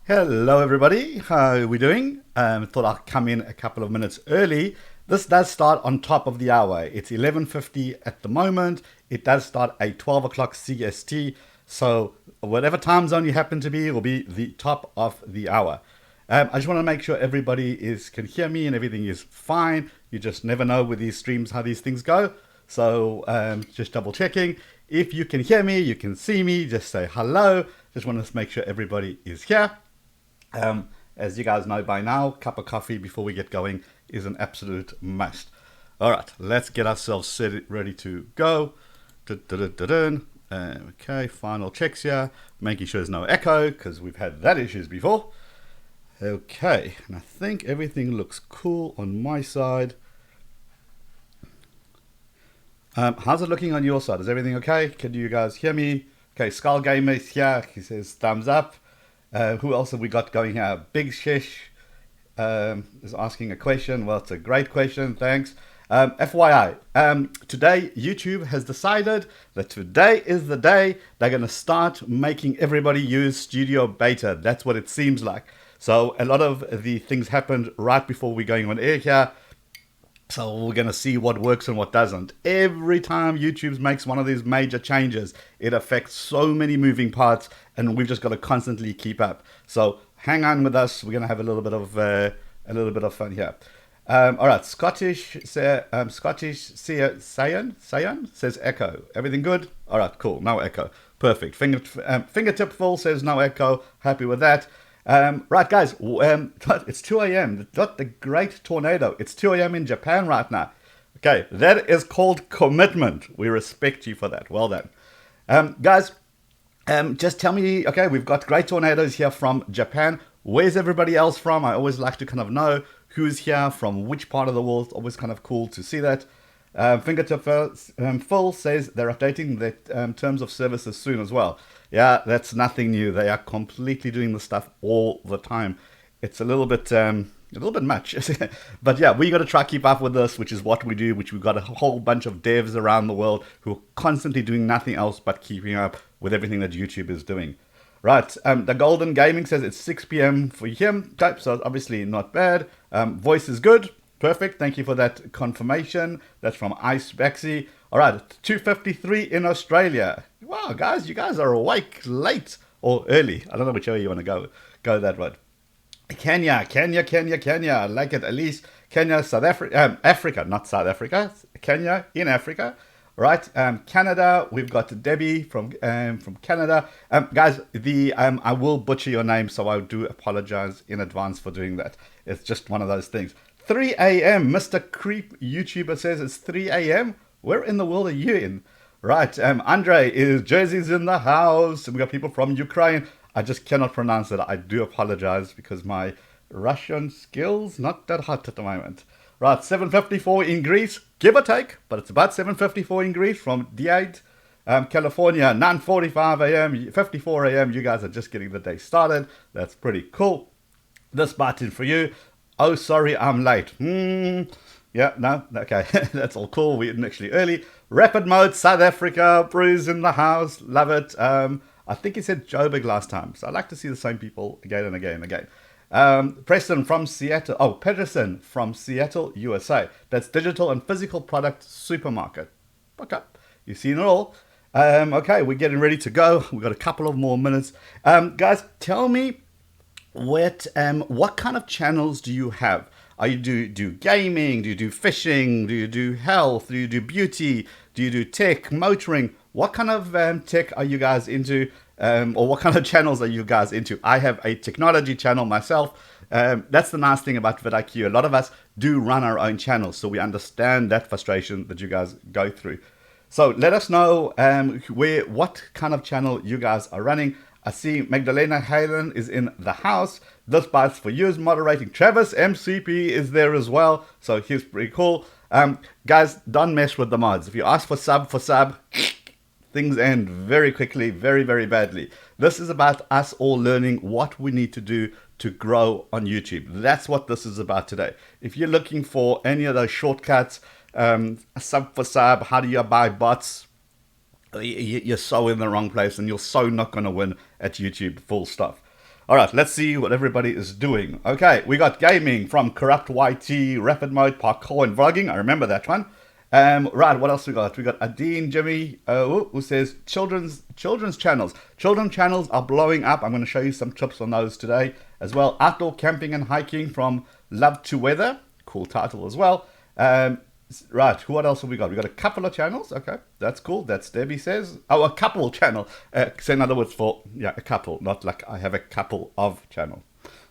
Hello, everybody. How are we doing? Thought I'd come in a couple of minutes early. This does start on top of the hour. It's 11:50 at the moment. It does start at 12 o'clock CST. So whatever time zone you happen to be, it will be the top of the hour. I just want to make sure everybody can hear me and everything is fine. You just never know with these streams how these things go. So just double checking. If you can hear me, you can see me, just say hello. Just want to make sure everybody is here. As you guys know by now, cup of coffee before we get going is an absolute must. All right, let's get ourselves ready to go. Okay, final checks here, making sure there's no echo because we've had that issues before. Okay, and I think everything looks cool on my side. How's it looking on your side? Is everything okay? Can you guys hear me? Okay, Skull Gamer is here. He says thumbs up. Who else have we got going here? Big Shish is asking a question. Well, it's a great question. Thanks. FYI, today YouTube has decided that today is the day they're going to start making everybody use Studio Beta. That's what it seems like. So a lot of the things happened right before we're going on air here. So we're going to see what works and what doesn't. Every time YouTube makes one of these major changes, it affects so many moving parts, and we've just got to constantly keep up. So hang on with us. We're going to have a little bit of fun here. All right, Scottish Sayan says echo. Everything good? All right, cool. No echo. Perfect. Fingertip full says no echo. Happy with that. Right, guys, it's 2 a.m. Not the great tornado. It's 2 a.m. in Japan right now. Okay, that is called commitment. We respect you for that. Well done. Guys, just tell me, okay, we've got great tornadoes here from Japan. Where's everybody else from? I always like to kind of know who's here from which part of the world. It's always kind of cool to see that. Fingertip Full says they're updating the terms of services soon as well. Yeah, that's nothing new. They are completely doing the stuff all the time. It's a little bit much. But yeah, we got to try to keep up with this, which is what we do, which we've got a whole bunch of devs around the world who are constantly doing nothing else but keeping up with everything that YouTube is doing. Right, the Golden Gaming says it's 6 p.m. for him, so obviously not bad. Voice is good. Perfect. Thank you for that confirmation. That's from Ice Baxi. All right, 2:53 in Australia. Wow, guys, you guys are awake late or early. I don't know whichever you want to go that way. Kenya. I like it. At least Kenya, South Africa, Africa, not South Africa. Kenya in Africa. Right, Canada. We've got Debbie from Canada. Guys, I will butcher your name, so I do apologize in advance for doing that. It's just one of those things. 3 a.m. Mr. Creep YouTuber says it's 3 a.m. Where in the world are you in? Right, Andre is Jersey's in the house. We got people from Ukraine. I just cannot pronounce it. I do apologize because my Russian skills not that hot at the moment. Right, 7:54 in Greece, give or take, but it's about 7:54 in Greece from D8, California, 9:45 a.m., 54 a.m. You guys are just getting the day started. That's pretty cool. This button for you. Oh, sorry, I'm late. Yeah, no, okay, that's all cool. We're actually early. Rapid mode, South Africa, Bruce in the house, love it. I think he said Joburg last time, so I like to see the same people again and again and again. Preston from Seattle. Oh, Pedersen from Seattle, USA. That's digital and physical product supermarket. Okay, you've seen it all. Okay, we're getting ready to go. We've got a couple of more minutes. Guys, tell me what kind of channels do you have? Are you do gaming? Do you do fishing? Do you do health? Do you do beauty? Do you do tech, motoring? What kind of tech are you guys into? Or what kind of channels are you guys into? I have a technology channel myself. That's the nice thing about vidIQ. A lot of us do run our own channels, so we understand that frustration that you guys go through. So let us know what kind of channel you guys are running. I see Magdalena Halen is in the house. This Bites for You is moderating. Travis MCP is there as well, so he's pretty cool. Guys, don't mess with the mods. If you ask for sub, things end very quickly, very, very badly. This is about us all learning what we need to do to grow on YouTube. That's what this is about today. If you're looking for any of those shortcuts, sub for sub, how do you buy bots? You're so in the wrong place, and you're so not going to win at YouTube, full stop. All right, let's see what everybody is doing. Okay, we got gaming from Corrupt YT, Rapid Mode, Parkour, and Vlogging. I remember that one. Right, what else we got? We got Adine Jimmy, who says children's channels. Children's channels are blowing up. I'm going to show you some tips on those today as well. Outdoor camping and hiking from Love to Weather. Cool title as well. Right, what else have we got? We got a couple of channels. Okay, that's cool. That's Debbie says. Oh, a couple channel. So in other words, for a couple, not like I have a couple of channel.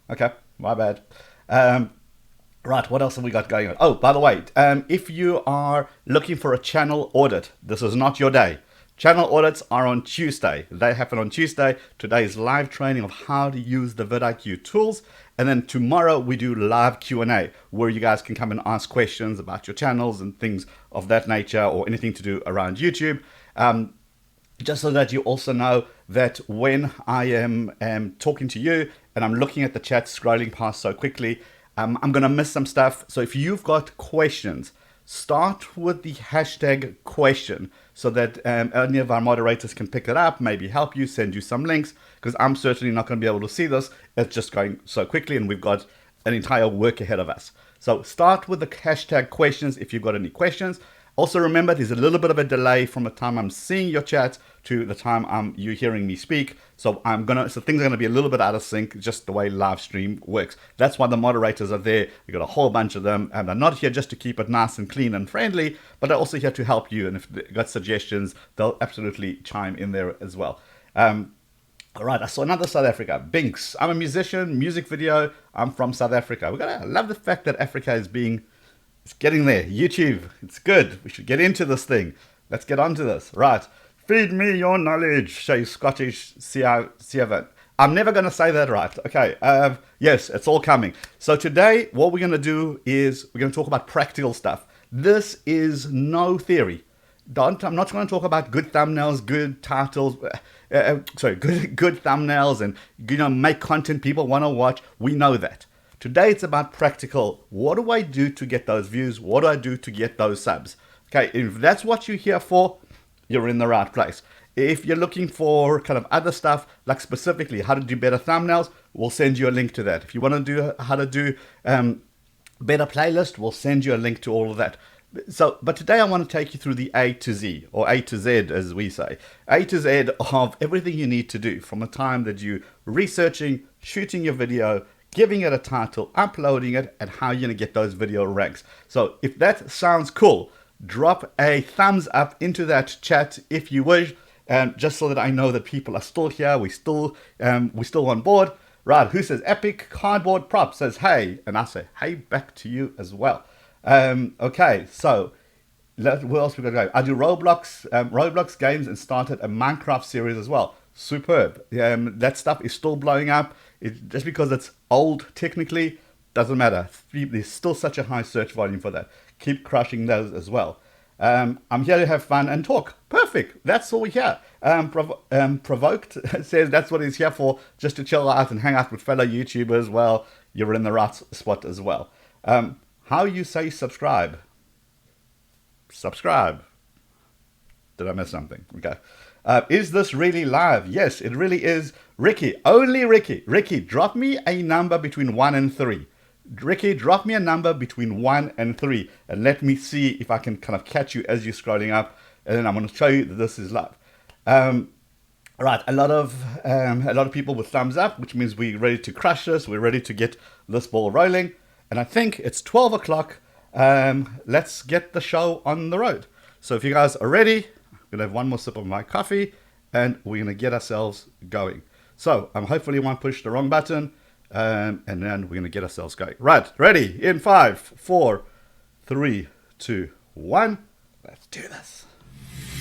Okay, my bad. Right, what else have we got going on? Oh, by the way, if you are looking for a channel audit, this is not your day. Channel audits are on Tuesday. They happen on Tuesday. Today is live training of how to use the vidIQ tools. And then tomorrow we do live Q&A where you guys can come and ask questions about your channels and things of that nature or anything to do around YouTube. Just so that you also know that when I am talking to you and I'm looking at the chat scrolling past so quickly, I'm going to miss some stuff. So if you've got questions, start with the hashtag question so that any of our moderators can pick it up, maybe help you, send you some links, because I'm certainly not going to be able to see this. It's just going so quickly and we've got an entire work ahead of us. So start with the hashtag questions if you've got any questions. Also remember, there's a little bit of a delay from the time I'm seeing your chat to the time you hearing me speak. So things are gonna be a little bit out of sync, just the way live stream works. That's why the moderators are there. We've got a whole bunch of them, and they're not here just to keep it nice and clean and friendly, but they're also here to help you. And if they've got suggestions, they'll absolutely chime in there as well. All right, I saw another South Africa. Binks. I'm a musician, music video. I'm from South Africa. I love the fact that Africa is it's getting there. YouTube, it's good. We should get into this thing. Let's get onto this. Right. Feed me your knowledge, say Scottish Siavan. I'm never going to say that right. Okay. Yes, it's all coming. So today, what we're going to do is we're going to talk about practical stuff. This is no theory. I'm not going to talk about good thumbnails, good titles, good thumbnails and, make content people want to watch. We know that. Today it's about practical. What do I do to get those views? What do I do to get those subs? Okay, if that's what you're here for, you're in the right place. If you're looking for kind of other stuff, like specifically how to do better thumbnails, we'll send you a link to that. If you want to do how to do better playlist, we'll send you a link to all of that. But today I want to take you through the A to Z, or A to Z as we say. A to Z of everything you need to do from the time that you're researching, shooting your video, giving it a title, uploading it, and how you're going to get those video ranks. So if that sounds cool, drop a thumbs up into that chat if you wish, just so that I know that people are still here. We're still on board. Right, who says Epic Cardboard Prop says hey, and I say hey back to you as well. Okay, so where else we got to go? I do Roblox games and started a Minecraft series as well. Superb. That stuff is still blowing up. Just because it's old technically doesn't matter. There's still such a high search volume for that. Keep crushing those as well. I'm here to have fun and talk. Perfect. That's all we're here. Provoked says that's what he's here for, just to chill out and hang out with fellow YouTubers. Well, you're in the right spot as well. How you say subscribe? Subscribe. Did I miss something? Okay. Is this really live? Yes, it really is. Ricky, only Ricky. Ricky, drop me a number between 1 and 3. Ricky, drop me a number between 1 and 3, and let me see if I can kind of catch you as you're scrolling up, and then I'm going to show you that this is live. Right, a lot of people with thumbs up, which means we're ready to crush this. We're ready to get this ball rolling, and I think it's 12 o'clock. Let's get the show on the road. So if you guys are ready, I'm going to have one more sip of my coffee, and we're going to get ourselves going. So hopefully I won't push the wrong button, and then we're going to get ourselves going. Right, ready, in 5, 4, 3, 2, 1. Let's do this.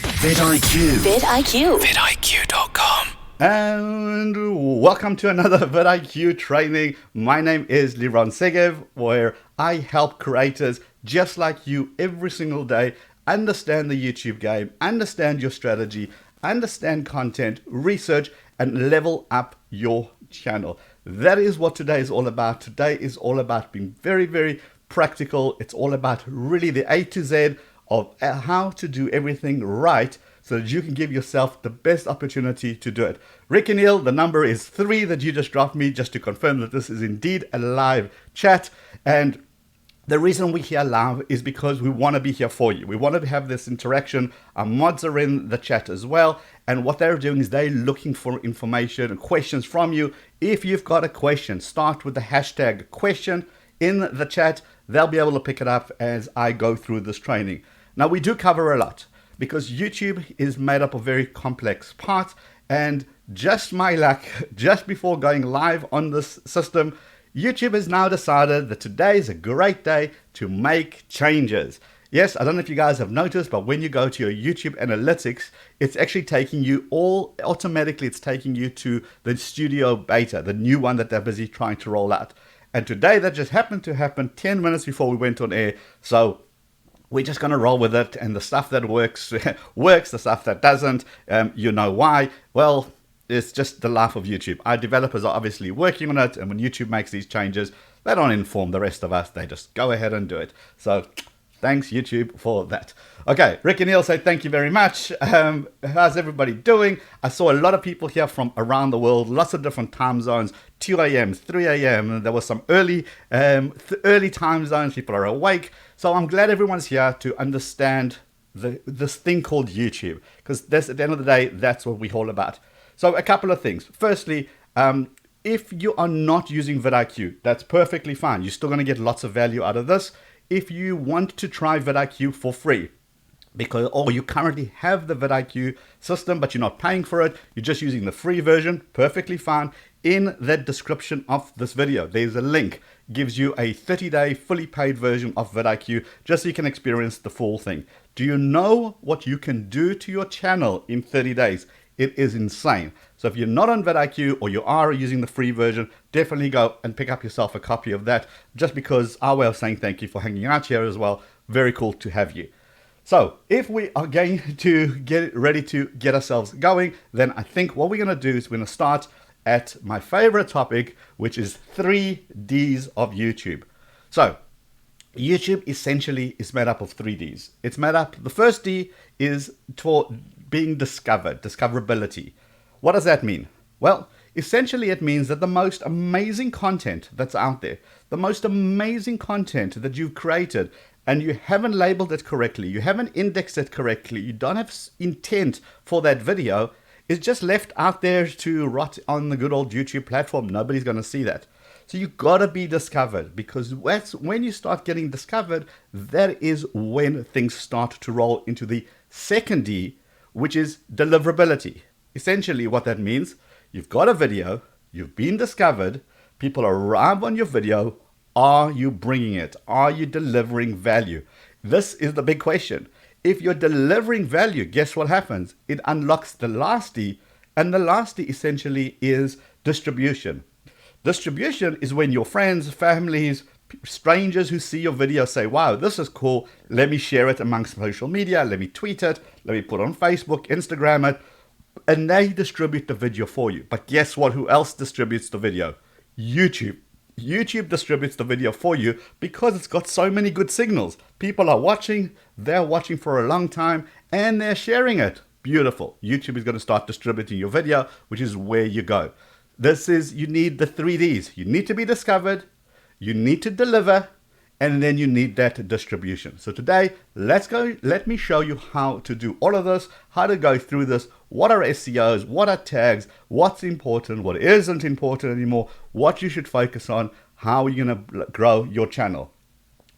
vidIQ. vidIQ. vidIQ.com. And welcome to another vidIQ training. My name is Liron where I help creators just like you every single day understand the YouTube game, understand your strategy, understand content, research, and level up your channel. That is what today is all about. Today is all about being very, very practical. It's all about really the A to Z of how to do everything right so that you can give yourself the best opportunity to do it. Rick and Neil, the number is 3 that you just dropped me just to confirm that this is indeed a live chat. And the reason we're here live is because we want to be here for you. We want to have this interaction. Our mods are in the chat as well. And what they're doing is they're looking for information and questions from you. If you've got a question, start with the hashtag question in the chat. They'll be able to pick it up as I go through this training. Now, we do cover a lot because YouTube is made up of very complex parts. And just my luck, just before going live on this system, YouTube has now decided that today is a great day to make changes. Yes, I don't know if you guys have noticed, but when you go to your YouTube analytics, it's actually taking you automatically, it's taking you to the studio beta, the new one that they're busy trying to roll out. And today that just happened to happen 10 minutes before we went on air. So we're just going to roll with it. And the stuff that works, works. The stuff that doesn't, you know why. Well, it's just the life of YouTube. Our developers are obviously working on it, and when YouTube makes these changes, they don't inform the rest of us. They just go ahead and do it. So thanks, YouTube, for that. Okay, Rick and Neil say thank you very much. How's everybody doing? I saw a lot of people here from around the world, lots of different time zones, 2 a.m., 3 a.m. There was some early time zones. People are awake. So I'm glad everyone's here to understand this thing called YouTube, because at the end of the day, that's what we're all about. So a couple of things. Firstly, if you are not using vidIQ, that's perfectly fine. You're still going to get lots of value out of this. If you want to try vidIQ for free, or you currently have the vidIQ system, but you're not paying for it, you're just using the free version, perfectly fine. In the description of this video, there's a link, gives you a 30-day fully paid version of vidIQ, just so you can experience the full thing. Do you know what you can do to your channel in 30 days? It is insane. So if you're not on vidIQ or you are using the free version, definitely go and pick up yourself a copy of that, just because our way of saying thank you for hanging out here as well. Very cool to have you. So if we are going to get ready to get ourselves going, then I think what we're going to do is we're going to start at my favorite topic, which is 3 Ds of YouTube. So YouTube essentially is made up of 3 Ds. It's made up, the first D is for being discovered, discoverability. What does that mean? Well, essentially it means that the most amazing content that's out there, the most amazing content that you've created, and you haven't labeled it correctly, you haven't indexed it correctly, you don't have intent for that video, is just left out there to rot on the good old YouTube platform. Nobody's going to see that. So you got to be discovered, because when you start getting discovered, that is when things start to roll into the second D, which is deliverability. Essentially what that means, you've got a video, you've been discovered, people arrive on your video. Are you bringing it? Are you delivering value? This is the big question. If you're delivering value, guess what happens? It unlocks the last D, and the last D essentially is distribution. Distribution is when your friends, families, strangers who see your video say, wow, this is cool. Let me share it amongst social media. Let me tweet it. Let me put it on Facebook, Instagram it. And they distribute the video for you. But guess what? Who else distributes the video? YouTube. YouTube distributes the video for you because it's got so many good signals. People are watching, they're watching for a long time, and they're sharing it. Beautiful. YouTube is going to start distributing your video, which is where you go. You need the 3 Ds. You need to be discovered, you need to deliver, and then you need that distribution. So today, let me show you how to do all of this, how to go through this, what are SEOs, what are tags, what's important, what isn't important anymore, what you should focus on, how you're going to grow your channel.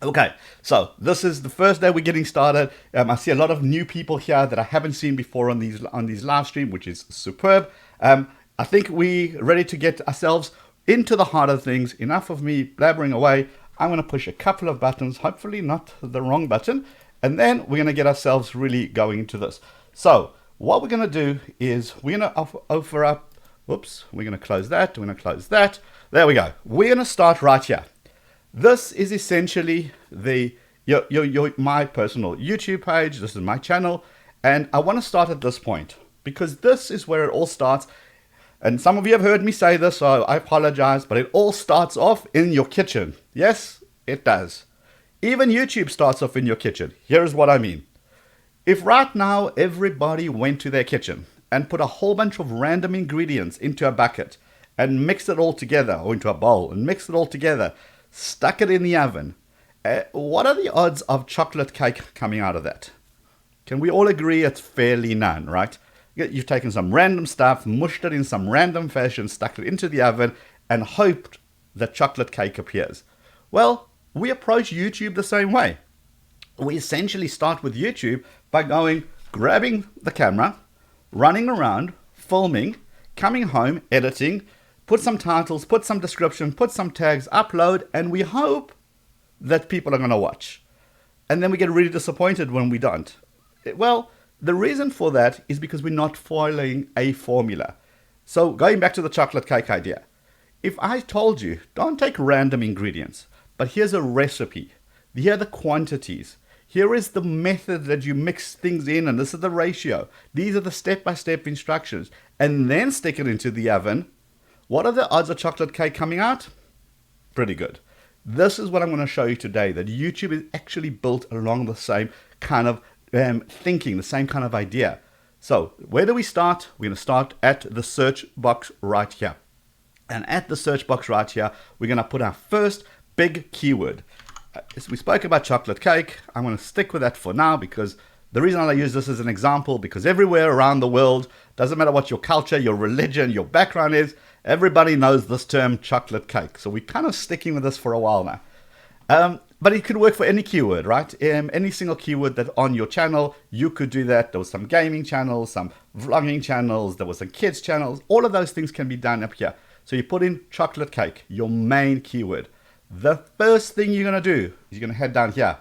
Okay, so this is the first day we're getting started. I see a lot of new people here that I haven't seen before on these live stream, which is superb. I think we're ready to get ourselves into the heart of things. Enough of me blabbering away. I'm going to push a couple of buttons, hopefully not the wrong button, and then we're going to get ourselves really going into this. So what we're going to do is we're going to offer up, whoops, we're going to close that, we're going to close that. There we go. We're going to start right here. This is essentially my personal YouTube page. This is my channel, and I want to start at this point because this is where it all starts. And some of you have heard me say this, so I apologize, but it all starts off in your kitchen. Yes, it does. Even YouTube starts off in your kitchen. Here's what I mean. If right now everybody went to their kitchen and put a whole bunch of random ingredients into a bucket and mixed it all together, or into a bowl and mixed it all together, stuck it in the oven, what are the odds of chocolate cake coming out of that? Can we all agree it's fairly none, right? You've taken some random stuff, mushed it in some random fashion, stuck it into the oven, and hoped that chocolate cake appears. Well, we approach YouTube the same way. We essentially start with YouTube by grabbing the camera, running around, filming, coming home, editing, put some titles, put some description, put some tags, upload, and we hope that people are going to watch. And then we get really disappointed when we don't. Well, the reason for that is because we're not following a formula. So going back to the chocolate cake idea, if I told you, don't take random ingredients, but here's a recipe, here are the quantities, here is the method that you mix things in, and this is the ratio, these are the step-by-step instructions, and then stick it into the oven, what are the odds of chocolate cake coming out? Pretty good. This is what I'm going to show you today, that YouTube is actually built along the same kind of thinking, the same kind of idea. So where do we start? We're going to start at the search box right here. And at the search box right here, we're going to put our first big keyword. We spoke about chocolate cake. I'm going to stick with that for now because the reason I use this as an example, because everywhere around the world, doesn't matter what your culture, your religion, your background is, everybody knows this term chocolate cake. So we're kind of sticking with this for a while now. But it could work for any keyword, right? Any single keyword that on your channel, you could do that. There was some gaming channels, some vlogging channels, there was some kids channels. All of those things can be done up here. So you put in chocolate cake, your main keyword. The first thing you're going to do is you're going to head down here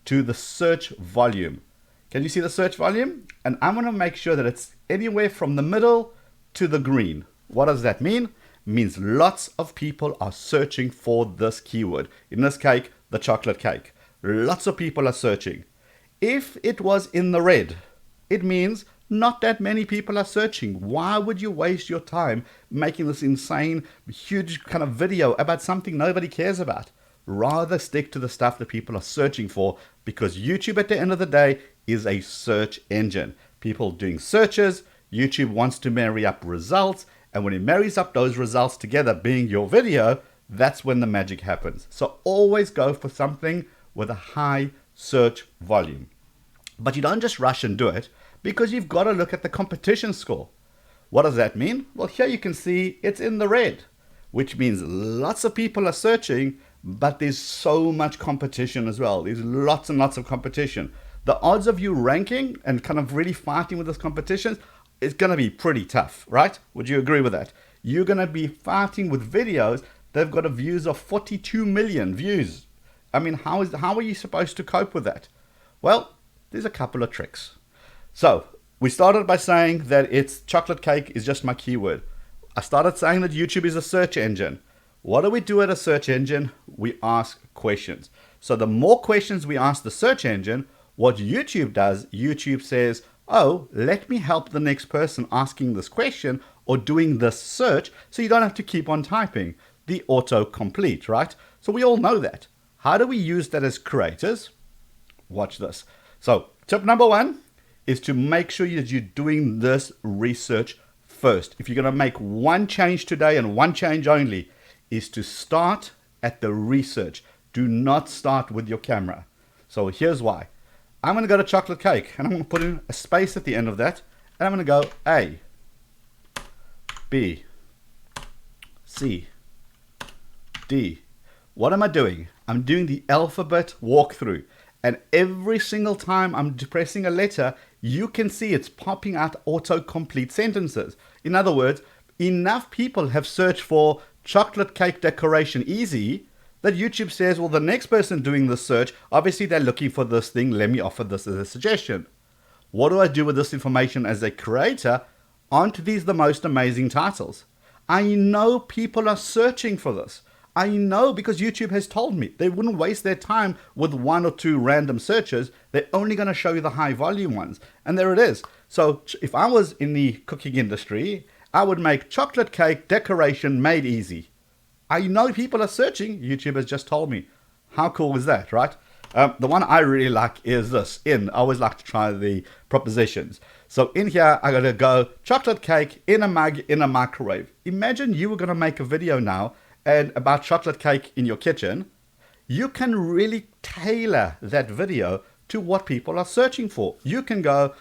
to the search volume. Can you see the search volume? And I'm going to make sure that it's anywhere from the middle to the green. What does that mean? It means lots of people are searching for this keyword. In this case, the chocolate cake. Lots of people are searching. If it was in the red, it means not that many people are searching. Why would you waste your time making this insane, huge kind of video about something nobody cares about? Rather stick to the stuff that people are searching for, because YouTube at the end of the day is a search engine. People doing searches, YouTube wants to marry up results, and when it marries up those results together being your video, that's when the magic happens. So always go for something with a high search volume. But you don't just rush and do it, because you've got to look at the competition score. What does that mean? Well, here you can see it's in the red, which means lots of people are searching, but there's so much competition as well. There's lots and lots of competition. The odds of you ranking and kind of really fighting with this competition is going to be pretty tough, right? Would you agree with that? You're going to be fighting with videos that have got views of 42 million views. I mean, how are you supposed to cope with that? Well, there's a couple of tricks. So we started by saying that it's chocolate cake is just my keyword. I started saying that YouTube is a search engine. What do we do at a search engine? We ask questions. So the more questions we ask the search engine, what YouTube does, YouTube says, oh, let me help the next person asking this question or doing this search, so you don't have to keep on typing. The autocomplete, right? So we all know that. How do we use that as creators? Watch this. So tip number one is to make sure that you're doing this research first. If you're going to make one change today and one change only, is to start at the research. Do not start with your camera. So here's why. I'm going to go to chocolate cake, and I'm going to put in a space at the end of that, and I'm going to go A, B, C, D. What am I doing? I'm doing the alphabet walkthrough. And every single time I'm pressing a letter, you can see it's popping out autocomplete sentences. In other words, enough people have searched for chocolate cake decoration easy that YouTube says, well, the next person doing this search, obviously they're looking for this thing. Let me offer this as a suggestion. What do I do with this information as a creator? Aren't these the most amazing titles? I know people are searching for this. I know because YouTube has told me they wouldn't waste their time with one or two random searches. They're only going to show you the high volume ones. And there it is. So if I was in the cooking industry, I would make chocolate cake decoration made easy. I know people are searching. YouTube has just told me. How cool is that, right? The one I really like is this. I always like to try the propositions. So in here, I gotta go chocolate cake in a mug in a microwave. Imagine you were gonna make a video now and about chocolate cake in your kitchen. You can really tailor that video to what people are searching for. You can go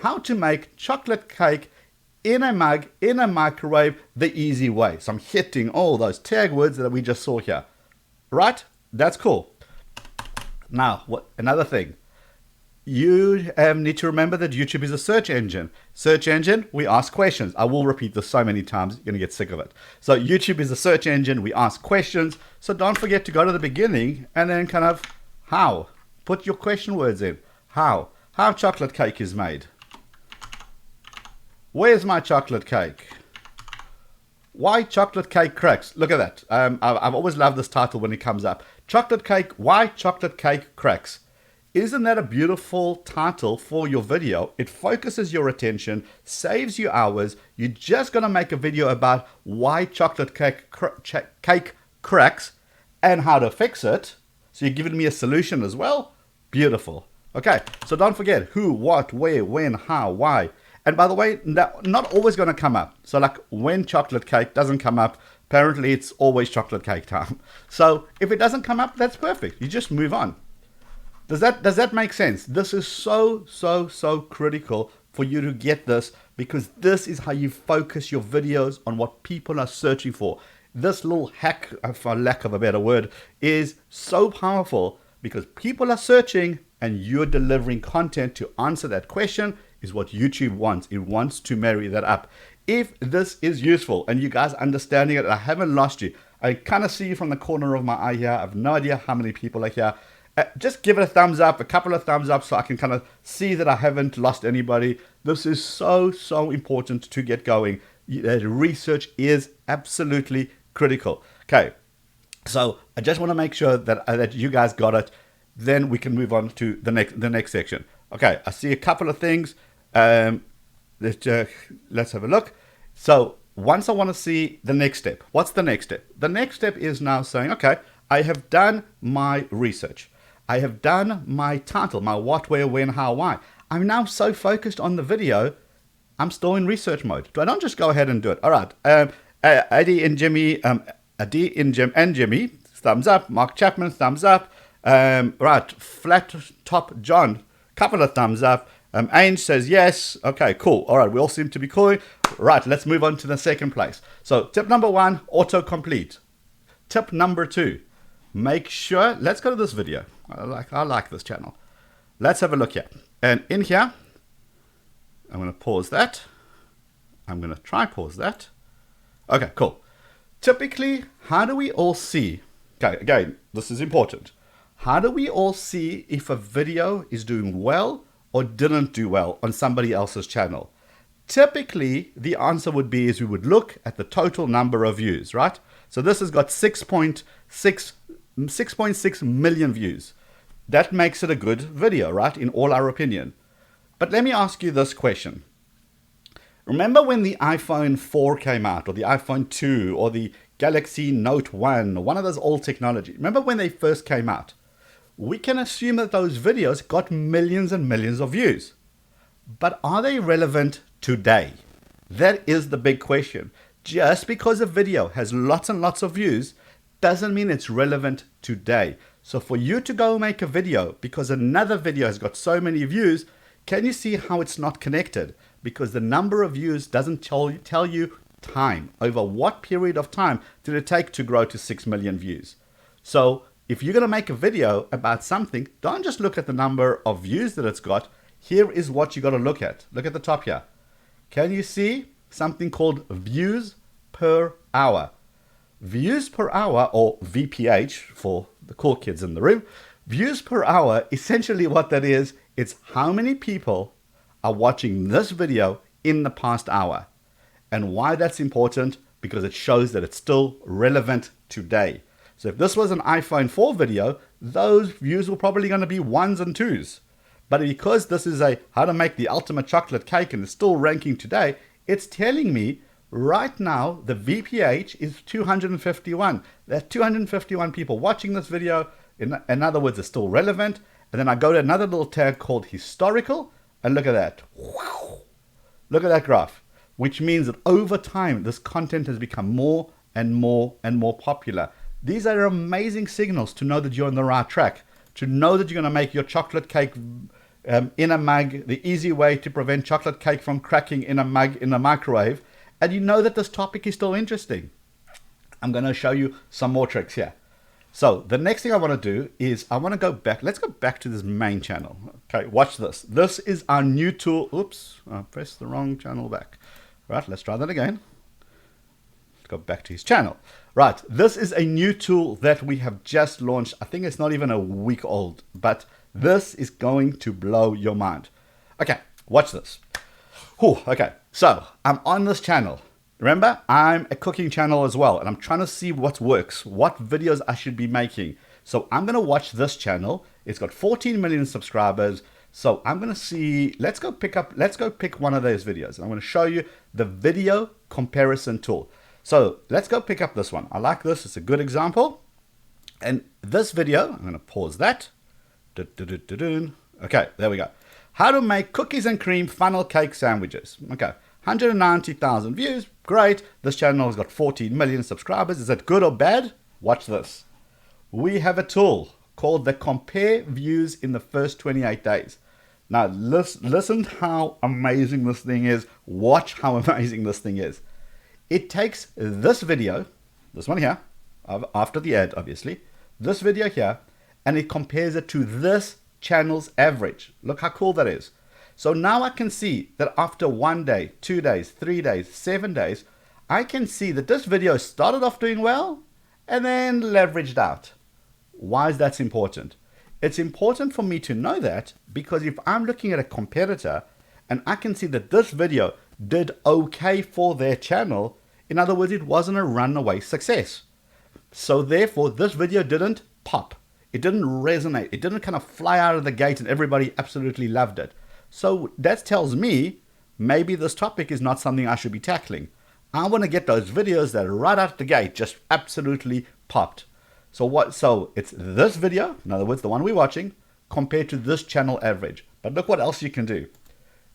how to make chocolate cake in a mug in a microwave the easy way. So I'm hitting all those tag words that we just saw here. Right? That's cool. Now, another thing. You need to remember that YouTube is a search engine. Search engine, we ask questions. I will repeat this so many times, you're going to get sick of it. So YouTube is a search engine, we ask questions. So don't forget to go to the beginning and then kind of how. Put your question words in. How chocolate cake is made. Where's my chocolate cake? Why chocolate cake cracks? Look at that. I've always loved this title when it comes up. Chocolate cake, why chocolate cake cracks? Isn't that a beautiful title for your video? It focuses your attention, saves you hours. You're just going to make a video about why chocolate cake cracks and how to fix it. So you're giving me a solution as well. Beautiful. Okay, so don't forget who, what, where, when, how, why. And by the way, not always going to come up. So like when chocolate cake doesn't come up, apparently it's always chocolate cake time. So if it doesn't come up, that's perfect. You just move on. Does that make sense? This is so critical for you to get this, because this is how you focus your videos on what people are searching for. This little hack, for lack of a better word, is so powerful because people are searching and you're delivering content to answer that question is what YouTube wants. It wants to marry that up. If this is useful and you guys understanding it, I haven't lost you. I kind of see you from the corner of my eye here. I have no idea how many people are here. Just give it a thumbs up, a couple of thumbs up, so I can kind of see that I haven't lost anybody. This is so important to get going. Research is absolutely critical. Okay, so I just want to make sure that you guys got it. Then we can move on to the next section. Okay, I see a couple of things. Let's have a look. So once I want to see the next step. What's the next step? The next step is now saying, okay, I have done my research. I have done my title, my what, where, when, how, why. I'm now so focused on the video, I'm still in research mode. I don't just go ahead and do it. All right. Adi and Jimmy, thumbs up. Mark Chapman, thumbs up. Right. Flat Top John, couple of thumbs up. Ainge says yes. Okay, cool. All right. We all seem to be cool. Right. Let's move on to the second place. So tip number 1, autocomplete. Tip number 2, make sure, let's go to this video. I like this channel. Let's have a look here. And in here, I'm going to pause that. I'm going to try pause that. Okay, cool. Typically, how do we all see? Okay, again, this is important. How do we all see if a video is doing well or didn't do well on somebody else's channel? Typically, the answer would be is we would look at the total number of views, right? So this has got 6.6 million views. That makes it a good video, right? In all our opinion. But let me ask you this question. Remember when the iPhone 4 came out, or the iPhone 2, or the Galaxy Note 1, or one of those old technology? Remember when they first came out? We can assume that those videos got millions and millions of views. But are they relevant today? That is the big question. Just because a video has lots and lots of views doesn't mean it's relevant today. So for you to go make a video because another video has got so many views, can you see how it's not connected? Because the number of views doesn't tell you time. Over what period of time did it take to grow to 6 million views? So if you're going to make a video about something, don't just look at the number of views that it's got. Here is what you got to look at. Look at the top here. Can you see something called views per hour? Views per hour, or VPH for the cool kids in the room. Views per hour, essentially what that is, it's how many people are watching this video in the past hour. And why that's important? Because it shows that it's still relevant today. So if this was an iPhone 4 video, those views were probably going to be 1s and 2s. But because this is a how to make the ultimate chocolate cake and it's still ranking today, it's telling me right now the VPH is 251. There are 251 people watching this video. In other words, it's still relevant. And then I go to another little tag called historical, and look at that. Look at that graph, which means that over time, this content has become more and more and more popular. These are amazing signals to know that you're on the right track, to know that you're going to make your chocolate cake in a mug, the easy way to prevent chocolate cake from cracking in a mug in the microwave, and you know that this topic is still interesting. I'm going to show you some more tricks here. So the next thing I want to do is I want to go back. Let's go back to this main channel. Okay, watch this. This is our new tool. Oops, I pressed the wrong channel back. Right, let's try that again. Let's go back to his channel. Right, this is a new tool that we have just launched. I think it's not even a week old, but this is going to blow your mind. Okay, watch this. Whew, okay, so I'm on this channel. Remember, I'm a cooking channel as well, and I'm trying to see what works, what videos I should be making. So I'm going to watch this channel. It's got 14 million subscribers. So I'm going to see, let's go pick one of those videos. And I'm going to show you the video comparison tool. So let's go pick up this one. I like this. It's a good example. And this video, I'm going to pause that. Okay, there we go. How to make cookies and cream funnel cake sandwiches. Okay. 190,000 views, great. This channel has got 14 million subscribers. Is that good or bad? Watch this. We have a tool called the compare views in the first 28 days. Now listen how amazing this thing is. Watch how amazing this thing is. It takes this video, this one here, after the ad obviously, this video here, and it compares it to this channel's average. Look how cool that is. So now I can see that after 1 day, 2 days, 3 days, 7 days, I can see that this video started off doing well and then leveraged out. Why is that important? It's important for me to know that because if I'm looking at a competitor and I can see that this video did okay for their channel, in other words, it wasn't a runaway success. So therefore, this video didn't pop. It didn't resonate. It didn't kind of fly out of the gate and everybody absolutely loved it. So that tells me maybe this topic is not something I should be tackling. I want to get those videos that right out the gate just absolutely popped. So it's this video, in other words, the one we're watching, compared to this channel average. But look what else you can do.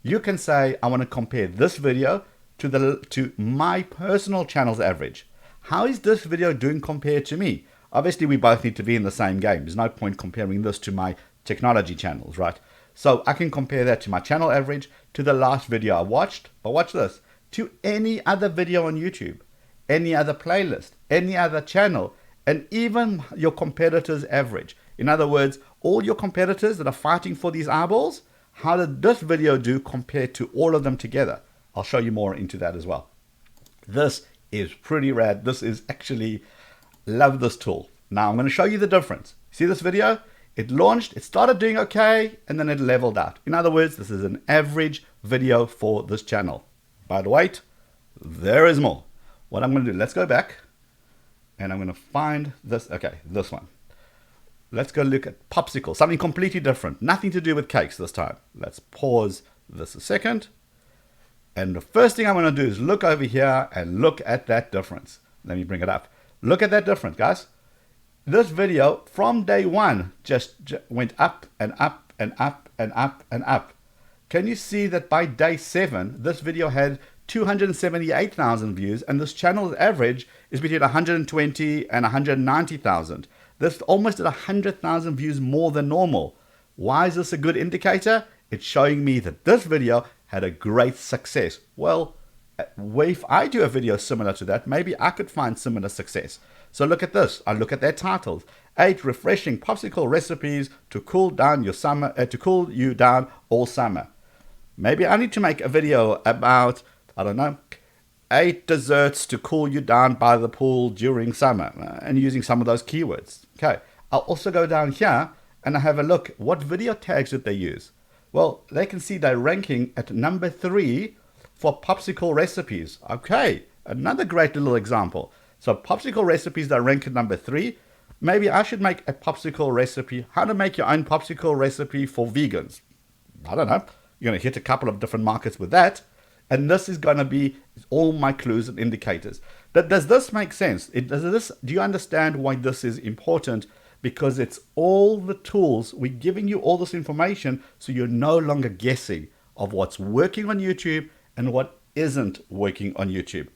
You can say, I want to compare this video to my personal channel's average. How is this video doing compared to me? Obviously, we both need to be in the same game. There's no point comparing this to my technology channels, right? So I can compare that to my channel average, to the last video I watched, but watch this, to any other video on YouTube, any other playlist, any other channel, and even your competitor's average. In other words, all your competitors that are fighting for these eyeballs, how did this video do compared to all of them together? I'll show you more into that as well. This is pretty rad. This is actually, love this tool. Now I'm going to show you the difference. See this video? It launched, it started doing okay, and then it leveled out. In other words, this is an average video for this channel. But wait, there is more. What I'm going to do, let's go back, and I'm going to find this, okay, this one. Let's go look at popsicle, something completely different. Nothing to do with cakes this time. Let's pause this a second. And the first thing I'm going to do is look over here and look at that difference. Let me bring it up. Look at that difference, guys. This video from day one just went up and up and up and up and up. Can you see that by day 7, this video had 278,000 views and this channel's average is between 120 and 190,000. This almost at 100,000 views more than normal. Why is this a good indicator? It's showing me that this video had a great success. Well, if I do a video similar to that, maybe I could find similar success. So look at this. I look at their titles: 8 refreshing popsicle recipes to cool down your summer, to cool you down all summer. Maybe I need to make a video about, I don't know, 8 desserts to cool you down by the pool during summer, and using some of those keywords. Okay. I'll also go down here and I have a look. What video tags did they use? Well, they can see they're ranking at number 3 for popsicle recipes. Okay. Another great little example. So popsicle recipes that rank at number 3. Maybe I should make a popsicle recipe. How to make your own popsicle recipe for vegans. I don't know. You're going to hit a couple of different markets with that. And this is going to be all my clues and indicators. Does this make sense? Do you understand why this is important? because it's all the tools. We're giving you all this information so you're no longer guessing of what's working on YouTube and what isn't working on YouTube.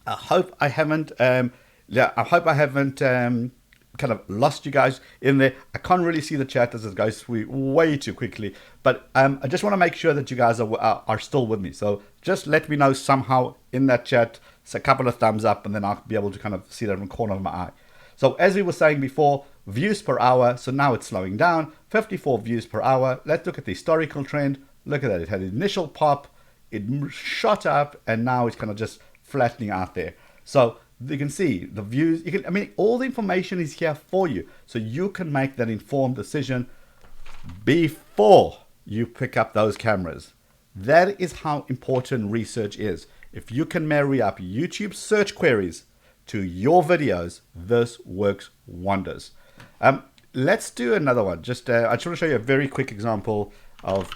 I hope I haven't kind of lost you guys in there. I can't really see the chat as it goes through way too quickly, but I just want to make sure that you guys are still with me. So just let me know somehow in that chat. It's a couple of thumbs up, and then I'll be able to kind of see that in the corner of my eye. So as we were saying before, views per hour. So now it's slowing down, 54 views per hour. Let's look at the historical trend. Look at that. It had an initial pop, it shot up, and now it's kind of just flattening out there. So you can see the views. All the information is here for you, so you can make that informed decision before you pick up those cameras. That is how important research is. If you can marry up YouTube search queries to your videos, this works wonders. Let's do another one. I just want to show you a very quick example of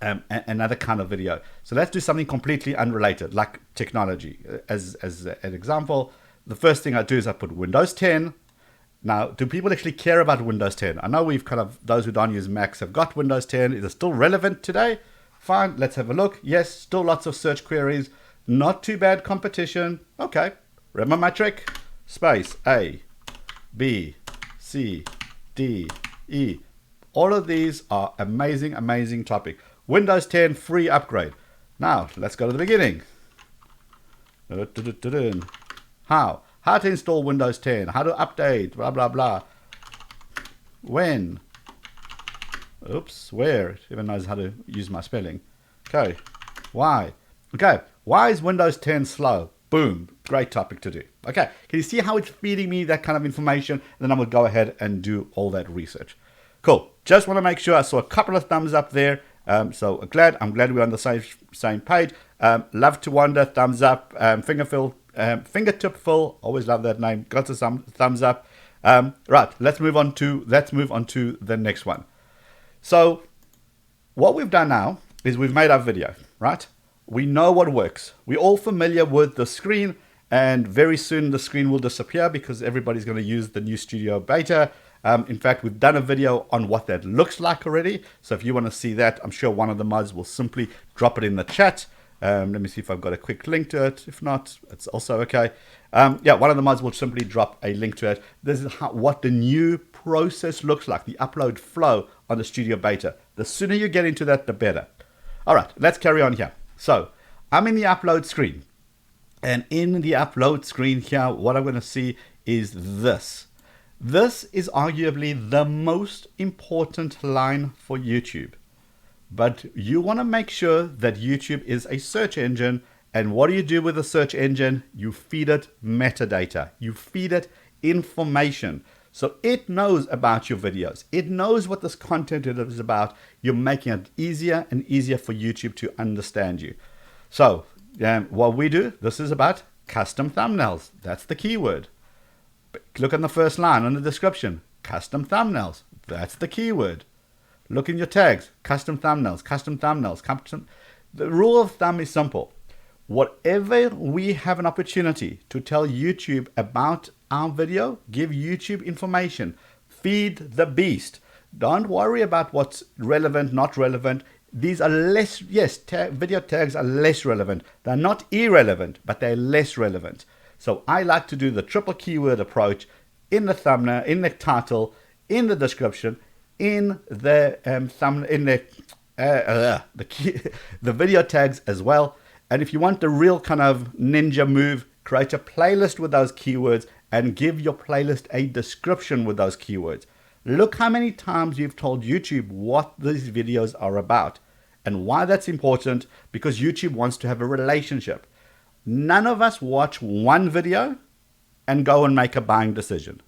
another kind of video. So let's do something completely unrelated, like technology. As an example, the first thing I do is I put Windows 10. Now, do people actually care about Windows 10? I know those who don't use Macs have got Windows 10. Is it still relevant today? Fine, let's have a look. Yes, still lots of search queries. Not too bad competition. Okay, remember my trick? Space, A, B, C, D, E. All of these are amazing topic. Windows 10 free upgrade. Now, let's go to the beginning. How to install Windows 10, how to update, blah, blah, blah. When? Oops, where? It even knows how to use my spelling. Okay, why? Okay, why is Windows 10 slow? Boom, great topic to do. Okay, can you see how it's feeding me that kind of information? And then I'm going to go ahead and do all that research. Cool, just want to make sure I saw a couple of thumbs up there. So I'm glad we're on the same page. Love to wonder, thumbs up. Fingertip Phil, always love that name. Got some thumbs up. Right, let's move on to the next one. So what we've done now is we've made our video, right? We know what works. We're all familiar with the screen, and very soon the screen will disappear because everybody's going to use the new Studio Beta. In fact, we've done a video on what that looks like already. So if you want to see that, I'm sure one of the mods will simply drop it in the chat. Let me see if I've got a quick link to it. If not, it's also okay. Yeah, one of the mods will simply drop a link to it. This is what the new process looks like, the upload flow on the Studio Beta. The sooner you get into that, the better. All right, let's carry on here. So I'm in the upload screen. And in the upload screen here, what I'm going to see is this. This is arguably the most important line for YouTube. But you want to make sure that YouTube is a search engine. And what do you do with a search engine? You feed it metadata. You feed it information. So it knows about your videos. It knows what this content is about. You're making it easier and easier for YouTube to understand you. So what we do, this is about custom thumbnails. That's the keyword. Look on the first line on the description. Custom thumbnails. That's the keyword. Look in your tags. Custom thumbnails. Custom thumbnails. The rule of thumb is simple. Whatever we have an opportunity to tell YouTube about our video, give YouTube information. Feed the beast. Don't worry about what's relevant, not relevant. These are less, yes, video tags are less relevant. They're not irrelevant, but they're less relevant. So I like to do the triple keyword approach in the thumbnail, in the title, in the description, in the the video tags as well. And if you want the real kind of ninja move, create a playlist with those keywords and give your playlist a description with those keywords. Look how many times you've told YouTube what these videos are about and why that's important, because YouTube wants to have a relationship. None of us watch one video and go and make a buying decision.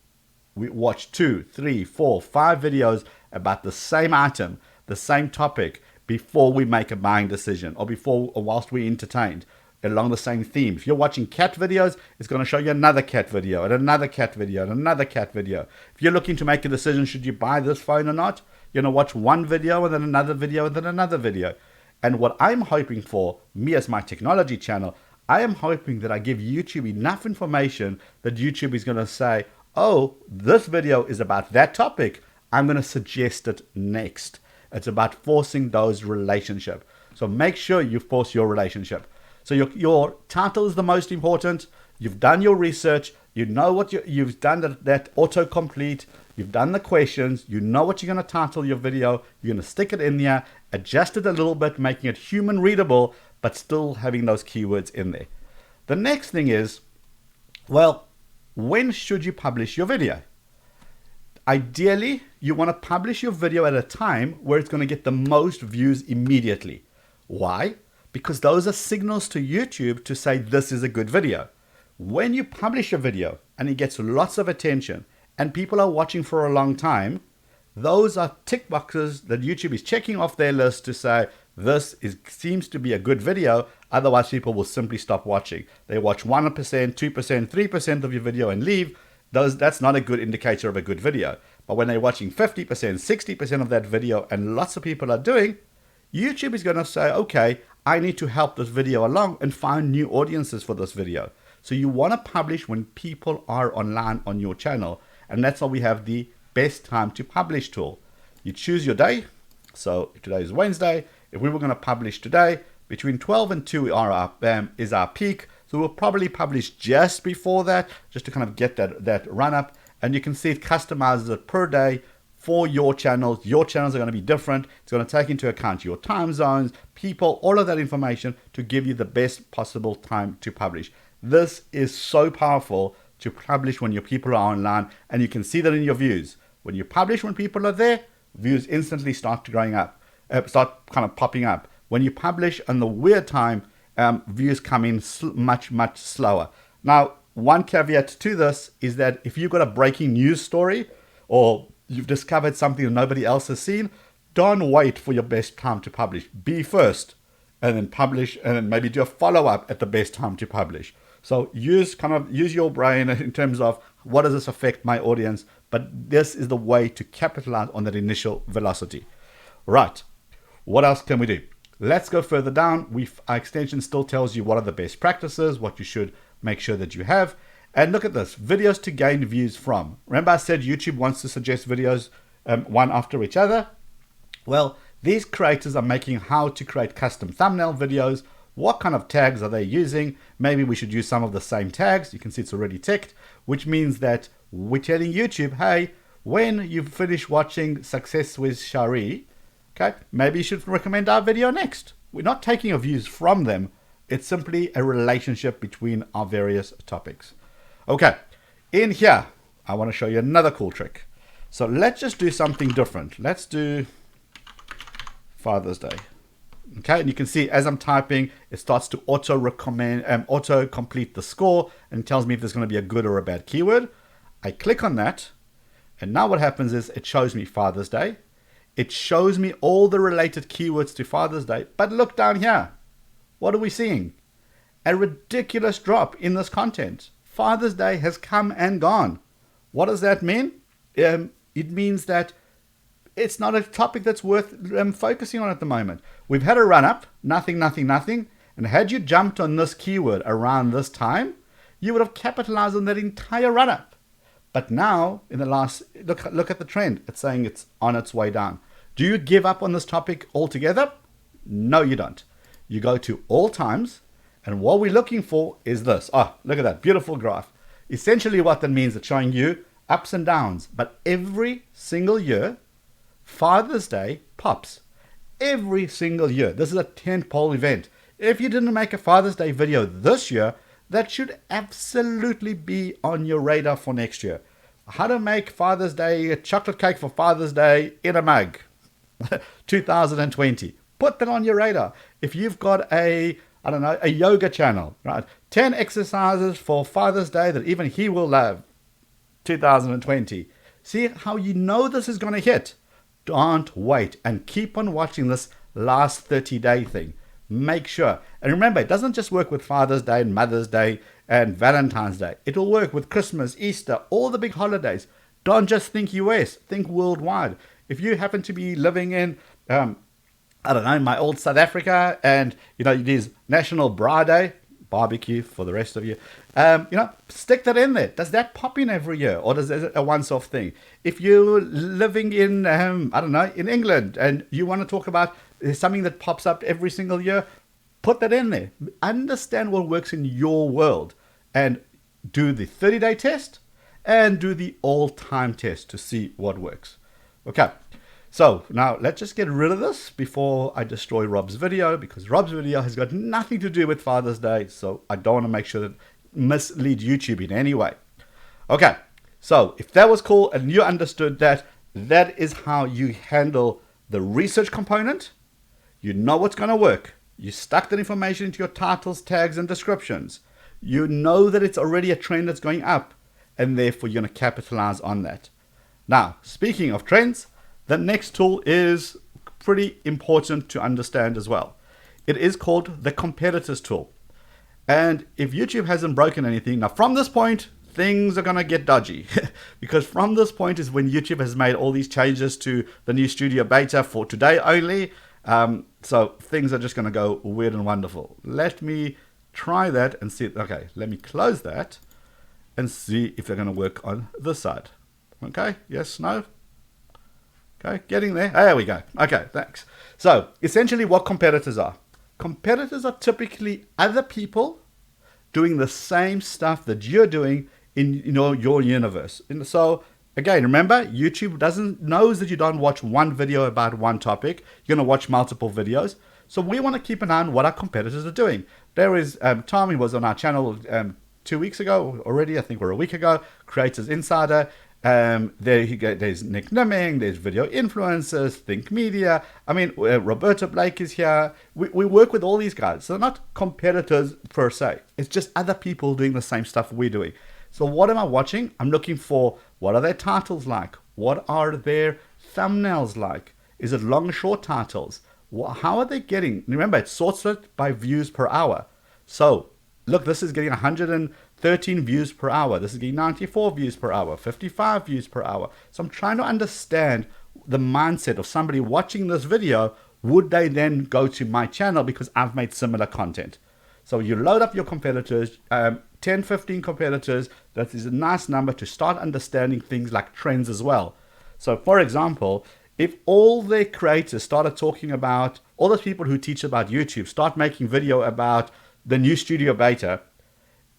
We watch 2, 3, 4, 5 videos about the same item, the same topic, before we make a buying decision or whilst we're entertained along the same theme. If you're watching cat videos, it's going to show you another cat video and another cat video and another cat video. If you're looking to make a decision, should you buy this phone or not, you're going to watch one video and then another video and then another video. And what I'm hoping for, me as my technology channel, I am hoping that I give YouTube enough information that YouTube is going to say, oh, this video is about that topic, I'm going to suggest it next. It's about forcing those relationships. So make sure you force your relationship. So your title is the most important. You've done your research. You know what you've done that autocomplete. You've done the questions. You know what you're going to title your video. You're going to stick it in there, adjust it a little bit, making it human readable, but still having those keywords in there. The next thing is, well, when should you publish your video? Ideally, you want to publish your video at a time where it's going to get the most views immediately. Why? Because those are signals to YouTube to say this is a good video. When you publish a video and it gets lots of attention and people are watching for a long time, those are tick boxes that YouTube is checking off their list to say seems to be a good video. Otherwise, people will simply stop watching. They watch 1%, 2%, 3% of your video and leave. That's not a good indicator of a good video. But when they're watching 50%, 60% of that video and lots of people are doing, YouTube is going to say, okay, I need to help this video along and find new audiences for this video. So you want to publish when people are online on your channel. And that's why we have the best time to publish tool. You choose your day. So today is Wednesday. If we were going to publish today, between 12 and 2 is our peak. So we'll probably publish just before that, just to kind of get that run up. And you can see it customizes it per day for your channels. Your channels are going to be different. It's going to take into account your time zones, people, all of that information to give you the best possible time to publish. This is so powerful to publish when your people are online, and you can see that in your views. When you publish when people are there, views instantly start growing up, start kind of popping up. When you publish on the weird time, views come in much slower. Now, one caveat to this is that if you've got a breaking news story or you've discovered something that nobody else has seen, don't wait for your best time to publish. Be first and then publish, and then maybe do a follow-up at the best time to publish. So use your brain in terms of what does this affect my audience, but this is the way to capitalize on that initial velocity. Right, what else can we do? Let's go further down. Our extension still tells you what are the best practices, what you should make sure that you have. And look at this, videos to gain views from. Remember I said YouTube wants to suggest videos one after each other? Well, these creators are making how to create custom thumbnail videos. What kind of tags are they using? Maybe we should use some of the same tags. You can see it's already ticked, which means that we're telling YouTube, hey, when you finish watching Success with Shari, okay, maybe you should recommend our video next. We're not taking our views from them. It's simply a relationship between our various topics. Okay, in here, I want to show you another cool trick. So let's just do something different. Let's do Father's Day. Okay, and you can see as I'm typing, it starts to auto complete the score and tells me if there's going to be a good or a bad keyword. I click on that, and now what happens is it shows me Father's Day. It shows me all the related keywords to Father's Day. But look down here. What are we seeing? A ridiculous drop in this content. Father's Day has come and gone. What does that mean? It means that it's not a topic that's worth focusing on at the moment. We've had a run up, nothing. And had you jumped on this keyword around this time, you would have capitalized on that entire run up. But now, in the last, look at the trend. It's saying it's on its way down. Do you give up on this topic altogether? No, you don't. You go to all times, and what we're looking for is this. Oh, look at that beautiful graph. Essentially what that means, it's showing you ups and downs. But every single year, Father's Day pops. Every single year. This is a tentpole event. If you didn't make a Father's Day video this year, that should absolutely be on your radar for next year. How to make Father's Day, a chocolate cake for Father's Day in a mug. 2020. Put that on your radar. If you've got a yoga channel, right? 10 exercises for Father's Day that even he will love. 2020. See how you know this is going to hit. Don't wait and keep on watching this last 30-day thing. Make sure. And remember, it doesn't just work with Father's Day and Mother's Day and Valentine's Day. It will work with Christmas, Easter, all the big holidays. Don't just think US, think worldwide. If you happen to be living in, my old South Africa, and it is National Bra Day, barbecue for the rest of you. Stick that in there. Does that pop in every year, or does it a once-off thing? If you're living in, I don't know, in England, and you want to talk about something that pops up every single year, put that in there. Understand what works in your world, and do the 30-day test and do the all-time test to see what works. Okay. So now let's just get rid of this before I destroy Rob's video, because Rob's video has got nothing to do with Father's Day. So I don't want to make sure that mislead YouTube in any way. Okay. So if that was cool and you understood that, that is how you handle the research component. You know what's going to work. You stuck that information into your titles, tags, and descriptions. You know that it's already a trend that's going up, and therefore you're going to capitalize on that. Now, speaking of trends, the next tool is pretty important to understand as well. It is called the competitors tool. And if YouTube hasn't broken anything, now from this point, things are going to get dodgy. Because from this point is when YouTube has made all these changes to the new studio beta for today only. So things are just going to go weird and wonderful. Let me try that and see. Okay, let me close that and see if they're going to work on this side. Okay, yes, no? Okay, getting there. There we go. Okay, thanks. So, essentially what competitors are. Competitors are typically other people doing the same stuff that you're doing in your universe. And so, again, remember, YouTube knows that you don't watch one video about one topic. You're going to watch multiple videos. So we want to keep an eye on what our competitors are doing. There is Tom, who was on our channel 2 weeks ago already, I think, or a week ago, Creators Insider. There's Nick Nimming, there's video influencers, Think Media. I mean, Roberta Blake is here. We work with all these guys. So they're not competitors per se. It's just other people doing the same stuff we're doing. So what am I watching? I'm looking for, what are their titles like? What are their thumbnails like? Is it long or short titles? How are they getting? Remember, it sorts it by views per hour. So look, this is getting 113 views per hour. This is getting 94 views per hour, 55 views per hour. So I'm trying to understand the mindset of somebody watching this video. Would they then go to my channel because I've made similar content? So you load up your competitors, 10, 15 competitors. That is a nice number to start understanding things like trends as well. So for example, if all their creators started talking about, all those people who teach about YouTube start making video about the new studio beta,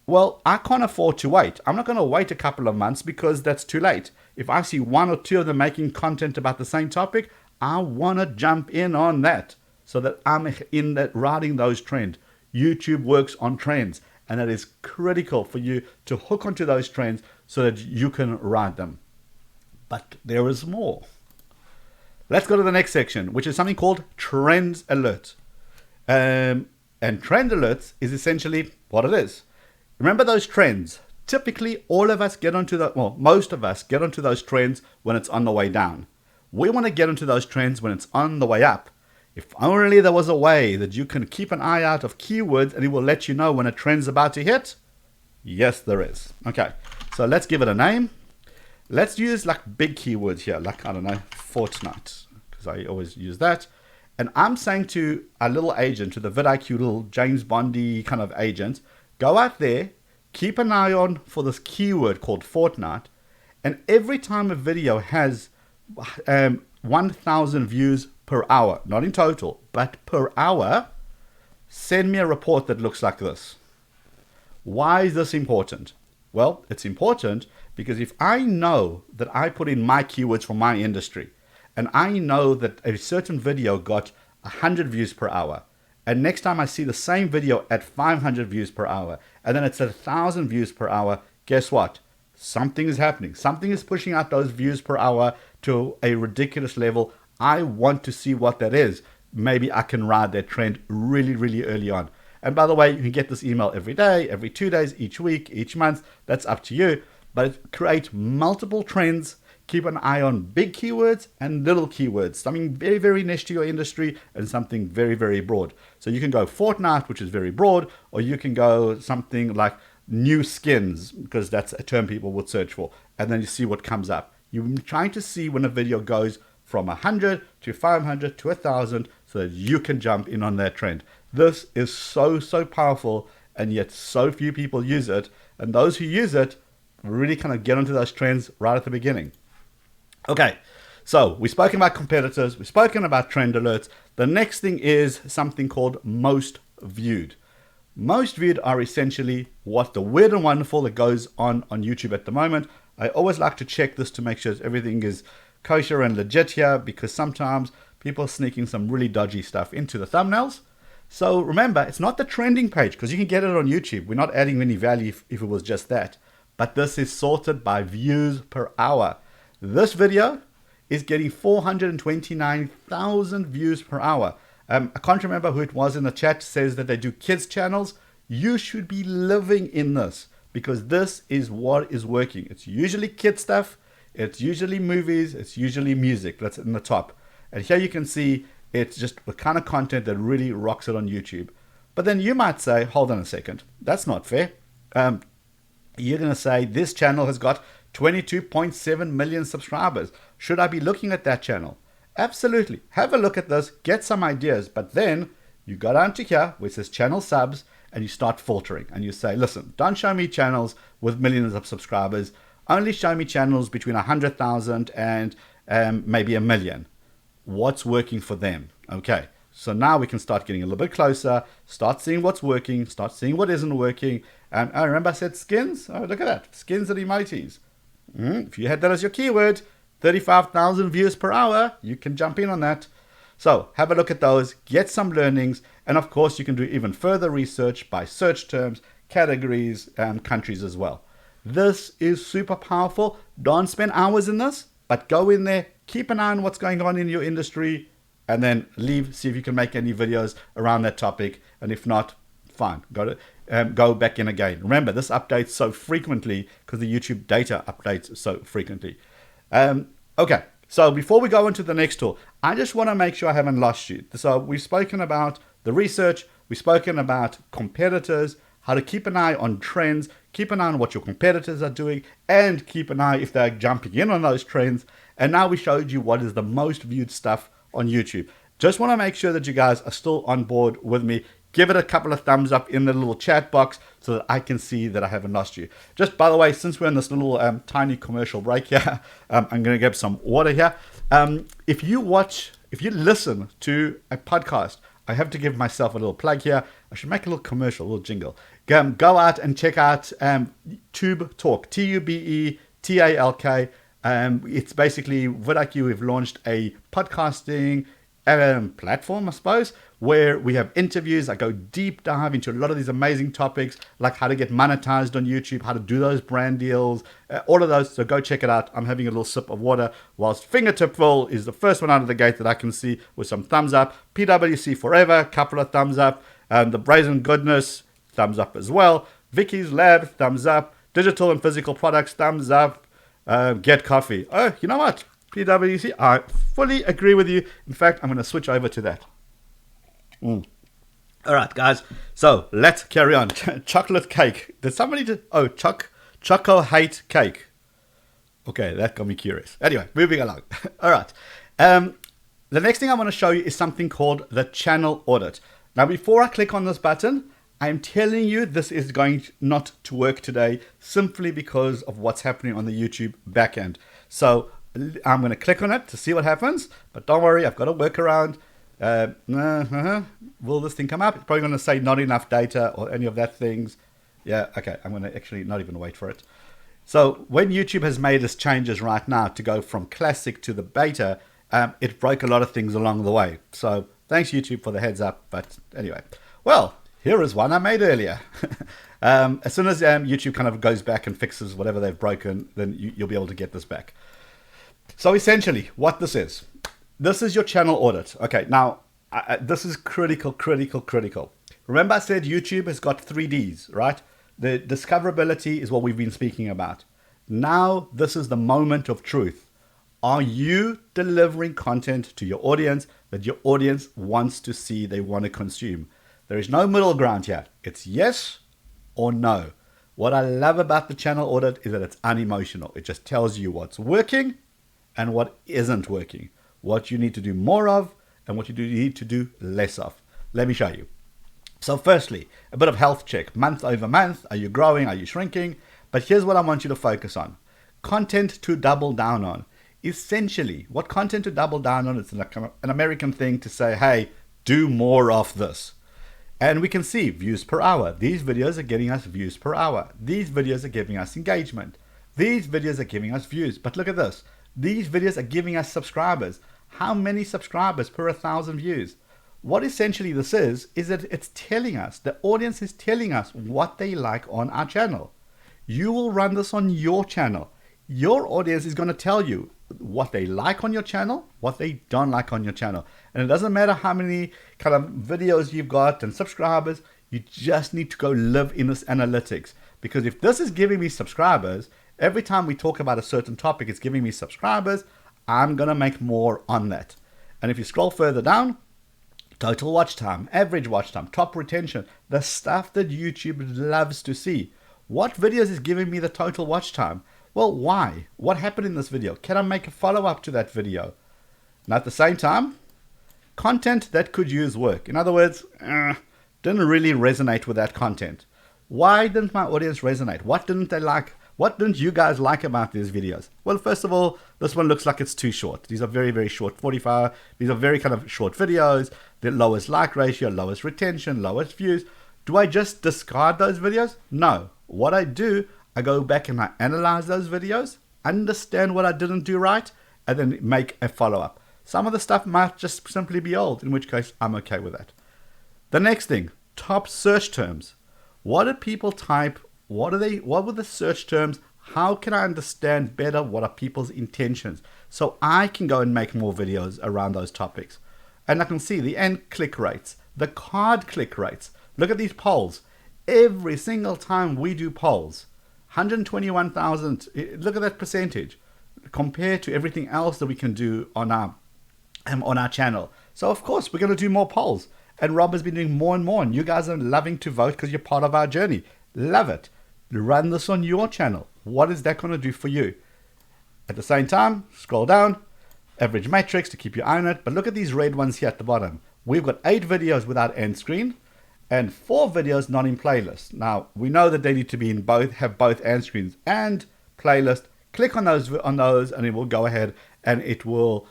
well, I can't afford to wait. I'm not going to wait a couple of months because that's too late. If I see one or two of them making content about the same topic, I want to jump in on that so that I'm in that riding those trends. YouTube works on trends, and it is critical for you to hook onto those trends so that you can ride them. But there is more. Let's go to the next section, which is something called Trends Alert. And Trend Alerts is essentially what it is. Remember those trends. Typically, all of us get onto most of us get onto those trends when it's on the way down. We want to get into those trends when it's on the way up. If only there was a way that you can keep an eye out of keywords and it will let you know when a trend's about to hit. Yes, there is. Okay, so let's give it a name. Let's use like big keywords here, like, I don't know, Fortnite, because I always use that. And I'm saying to a little agent, to the vidIQ little James Bondy kind of agent, go out there, keep an eye on for this keyword called Fortnite, and every time a video has 1,000 views per hour, not in total, but per hour, send me a report that looks like this. Why is this important? Well, it's important because if I know that I put in my keywords for my industry, and I know that a certain video got 100 views per hour, and next time I see the same video at 500 views per hour, and then it's at 1,000 views per hour, guess what? Something is happening. Something is pushing out those views per hour to a ridiculous level. I want to see what that is. Maybe I can ride that trend really, really early on. And by the way, you can get this email every day, every 2 days, each week, each month. That's up to you. But create multiple trends. Keep an eye on big keywords and little keywords. Something very, very niche to your industry and something very, very broad. So you can go Fortnite, which is very broad, or you can go something like new skins, because that's a term people would search for. And then you see what comes up. You're trying to see when a video goes from 100 to 500 to 1,000 so that you can jump in on that trend. This is so, so powerful, and yet so few people use it. And those who use it really kind of get onto those trends right at the beginning. Okay, so we've spoken about competitors, we've spoken about trend alerts. The next thing is something called most viewed. Most viewed are essentially what the weird and wonderful that goes on YouTube at the moment. I always like to check this to make sure everything is kosher and legit here, because sometimes people are sneaking some really dodgy stuff into the thumbnails. So remember, it's not the trending page, because you can get it on YouTube. We're not adding any value if it was just that. But this is sorted by views per hour. This video is getting 429,000 views per hour. I can't remember who it was in the chat says that they do kids channels. You should be living in this, because this is what is working. It's usually kid stuff. It's usually movies. It's usually music. That's in the top. And here you can see it's just the kind of content that really rocks it on YouTube. But then you might say, hold on a second. That's not fair. You're going to say this channel has got 22.7 million subscribers. Should I be looking at that channel? Absolutely. Have a look at this, get some ideas, but then you go down to here where it says channel subs and you start filtering and you say, listen, don't show me channels with millions of subscribers. Only show me channels between 100,000 and maybe 1 million. What's working for them? Okay. So now we can start getting a little bit closer, start seeing what's working, start seeing what isn't working. And I remember I said skins. Oh, look at that. Skins and emojis. If you had that as your keyword, 35,000 views per hour, you can jump in on that. So have a look at those, get some learnings, and of course you can do even further research by search terms, categories, and countries as well. This is super powerful. Don't spend hours in this, but go in there, keep an eye on what's going on in your industry, and then leave, see if you can make any videos around that topic. And if not, fine, go back in again. Remember, this updates so frequently because the YouTube data updates so frequently. Okay, so before we go into the next tool, I just want to make sure I haven't lost you. So we've spoken about the research, we've spoken about competitors, how to keep an eye on trends, keep an eye on what your competitors are doing, and keep an eye if they're jumping in on those trends. And now we showed you what is the most viewed stuff on YouTube. Just want to make sure that you guys are still on board with me. Give it a couple of thumbs up in the little chat box so that I can see that I haven't lost you. Just by the way, since we're in this little tiny commercial break here, I'm going to grab some water here. If you listen to a podcast, I have to give myself a little plug here. I should make a little commercial, a little jingle. Go out and check out Tube Talk, TUBETALK. It's basically vidIQ. We've launched a podcasting platform, I suppose, where we have interviews. I go deep dive into a lot of these amazing topics, like how to get monetized on YouTube, how to do those brand deals, all of those. So go check it out. I'm having a little sip of water whilst Fingertipful is the first one out of the gate that I can see with some thumbs up. PwC Forever, couple of thumbs up. The Brazen Goodness, thumbs up as well. Vicky's Lab, thumbs up. Digital and Physical Products, thumbs up. Get Coffee. Oh, you know what? PwC, I fully agree with you. In fact, I'm going to switch over to that. All right, guys. So let's carry on. Chocolate cake. Did somebody just... Oh, Choco hate cake. Okay, that got me curious. Anyway, moving along. All right. The next thing I want to show you is something called the channel audit. Now, before I click on this button, I'm telling you this is going not to work today simply because of what's happening on the YouTube backend. So I'm going to click on it to see what happens, but don't worry, I've got a workaround. Will this thing come up? It's probably going to say not enough data or any of that things. Yeah, okay, I'm going to actually not even wait for it. So when YouTube has made its changes right now to go from classic to the beta, it broke a lot of things along the way. So thanks YouTube for the heads up. But anyway, well, here is one I made earlier. As soon as YouTube kind of goes back and fixes whatever they've broken, then you'll be able to get this back. So essentially what this is your channel audit. Okay, now this is critical. Remember I said YouTube has got 3 Ds, right? The discoverability is what we've been speaking about. Now this is the moment of truth. Are you delivering content to your audience that your audience wants to see, they want to consume? There is no middle ground here. It's yes or no. What I love about the channel audit is that it's unemotional. It just tells you what's working and what isn't working, what you need to do more of and what you need to do less of. Let me show you. So firstly, a bit of health check. Month over month, are you growing? Are you shrinking? But here's what I want you to focus on. Content to double down on. Essentially, what content to double down on is an American thing to say, hey, do more of this. And we can see views per hour. These videos are getting us views per hour. These videos are giving us engagement. These videos are giving us views. But look at this. These videos are giving us subscribers. How many subscribers per 1,000 views? What essentially this is that it's telling us, the audience is telling us what they like on our channel. You will run this on your channel. Your audience is going to tell you what they like on your channel, what they don't like on your channel. And it doesn't matter how many kind of videos you've got and subscribers, you just need to go live in this analytics. Because if this is giving me subscribers, every time we talk about a certain topic, it's giving me subscribers, I'm going to make more on that. And if you scroll further down, total watch time, average watch time, top retention, the stuff that YouTube loves to see. What videos is giving me the total watch time? Well, why? What happened in this video? Can I make a follow-up to that video? And at the same time, content that could use work. In other words, didn't really resonate with that content. Why didn't my audience resonate? What didn't they like? What didn't you guys like about these videos? Well, first of all, this one looks like it's too short. These are very, very short, 45. These are very kind of short videos. The lowest like ratio, lowest retention, lowest views. Do I just discard those videos? No. What I do, I go back and I analyze those videos, understand what I didn't do right, and then make a follow-up. Some of the stuff might just simply be old, in which case I'm okay with that. The next thing, top search terms. What did people type? What were the search terms? How can I understand better what are people's intentions so I can go and make more videos around those topics? And I can see the end click rates, the card click rates. Look at these polls. Every single time we do polls, 121,000, look at that percentage compared to everything else that we can do on our channel. So of course we're going to do more polls, and Rob has been doing more and more, and you guys are loving to vote because you're part of our journey. Love it. Run this on your channel. What is that going to do for you? At the same time, scroll down, average matrix to keep your eye on it, but look at these red ones here at the bottom. We've got 8 videos without end screen and 4 videos not in playlist. Now we know that they need to be in have both end screens and playlist. Click on those, and it will go ahead and it will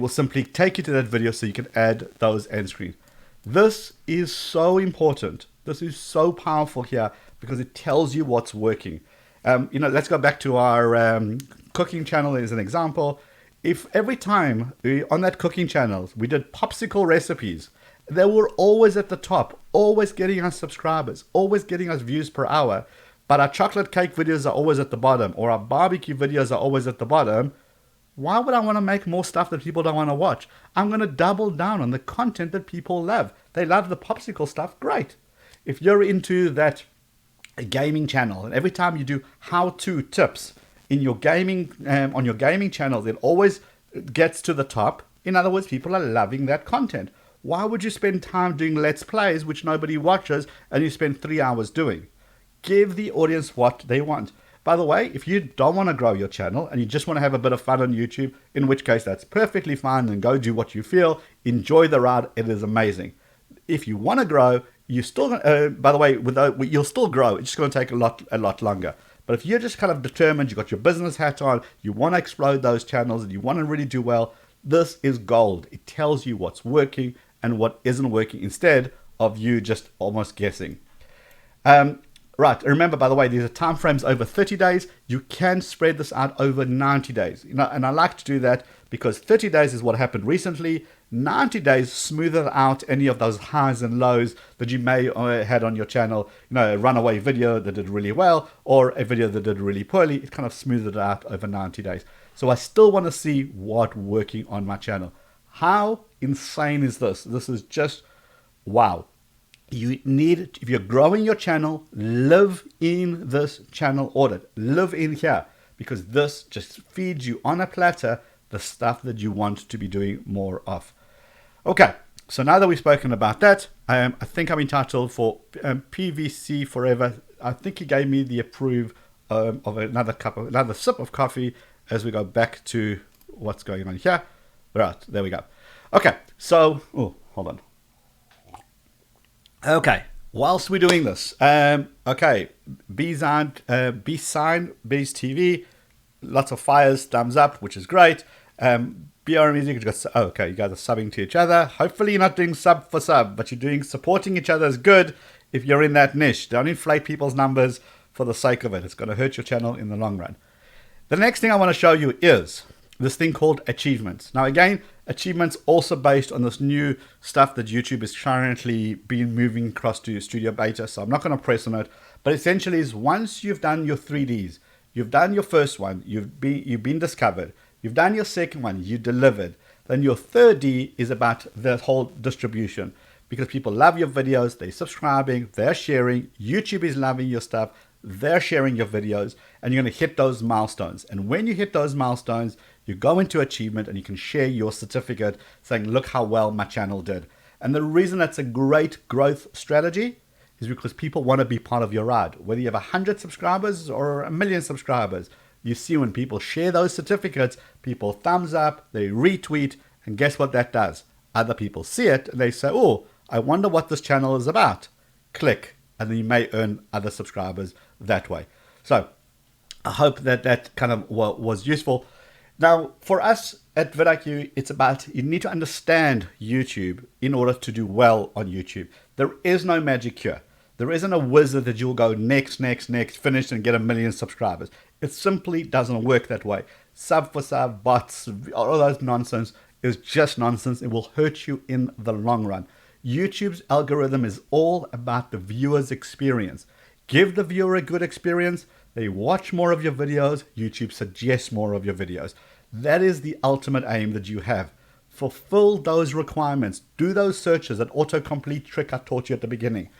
simply take you to that video so you can add those end screens. This is so important. This is so powerful here because it tells you what's working. Let's go back to our cooking channel as an example. If every time on that cooking channel we did popsicle recipes, they were always at the top, always getting us subscribers, always getting us views per hour, but our chocolate cake videos are always at the bottom, or our barbecue videos are always at the bottom, why would I want to make more stuff that people don't want to watch? I'm going to double down on the content that people love. They love the popsicle stuff, great. If you're into that gaming channel, and every time you do how-to tips in your gaming on your gaming channel, it always gets to the top. In other words, people are loving that content. Why would you spend time doing let's plays which nobody watches and you spend 3 hours doing? Give the audience what they want. By the way, if you don't want to grow your channel and you just want to have a bit of fun on YouTube, in which case that's perfectly fine, and go do what you feel. Enjoy the ride. It is amazing. If you want to grow, you still, by the way, you'll still grow. It's just going to take a lot longer. But if you're just kind of determined, you got your business hat on, you want to explode those channels, and you want to really do well, this is gold. It tells you what's working and what isn't working instead of you just almost guessing. Right, remember, by the way, these are time frames over 30 days. You can spread this out over 90 days. And I like to do that because 30 days is what happened recently. 90 days smoother out any of those highs and lows that you may had on your channel. A runaway video that did really well or a video that did really poorly. It kind of smoothed it out over 90 days. So I still want to see what's working on my channel. How insane is this? This is just wow. You need, if you're growing your channel, live in this channel audit. Live in here, because this just feeds you on a platter the stuff that you want to be doing more of. Okay, so now that we've spoken about that, I think I'm entitled for PVC Forever. I think he gave me the approve of another sip of coffee as we go back to what's going on here. Right, there we go. Okay, so, hold on. Okay, whilst we're doing this, okay, B-Sign, Bees TV, lots of fires, thumbs up, which is great. BR Music, okay, you guys are subbing to each other. Hopefully you're not doing sub for sub, but you're doing supporting each other is good if you're in that niche. Don't inflate people's numbers for the sake of it. It's going to hurt your channel in the long run. The next thing I want to show you is this thing called achievements. Now again, achievements also based on this new stuff that YouTube is currently been moving across to Studio Beta, so I'm not going to press on it, but essentially is once you've done your 3Ds, you've done your first one, you've been discovered, you've done your second one, you delivered, then your third D is about the whole distribution, because people love your videos, they're subscribing, they're sharing, YouTube is loving your stuff, they're sharing your videos, and you're going to hit those milestones. And when you hit those milestones, you go into achievement and you can share your certificate saying, look how well my channel did. And the reason that's a great growth strategy is because people want to be part of your ride. Whether you have 100 subscribers or 1 million subscribers, you see when people share those certificates, people thumbs up, they retweet, and guess what that does? Other people see it and they say, oh, I wonder what this channel is about. Click, and then you may earn other subscribers that way. So I hope that kind of was useful. Now, for us at vidIQ, it's about you need to understand YouTube in order to do well on YouTube. There is no magic cure. There isn't a wizard that you'll go next, finish and get 1 million subscribers. It simply doesn't work that way. Sub for sub, bots, all those nonsense is just nonsense. It will hurt you in the long run. YouTube's algorithm is all about the viewer's experience. Give the viewer a good experience, they watch more of your videos, YouTube suggests more of your videos. That is the ultimate aim that you have. Fulfill those requirements. Do those searches, that autocomplete trick I taught you at the beginning.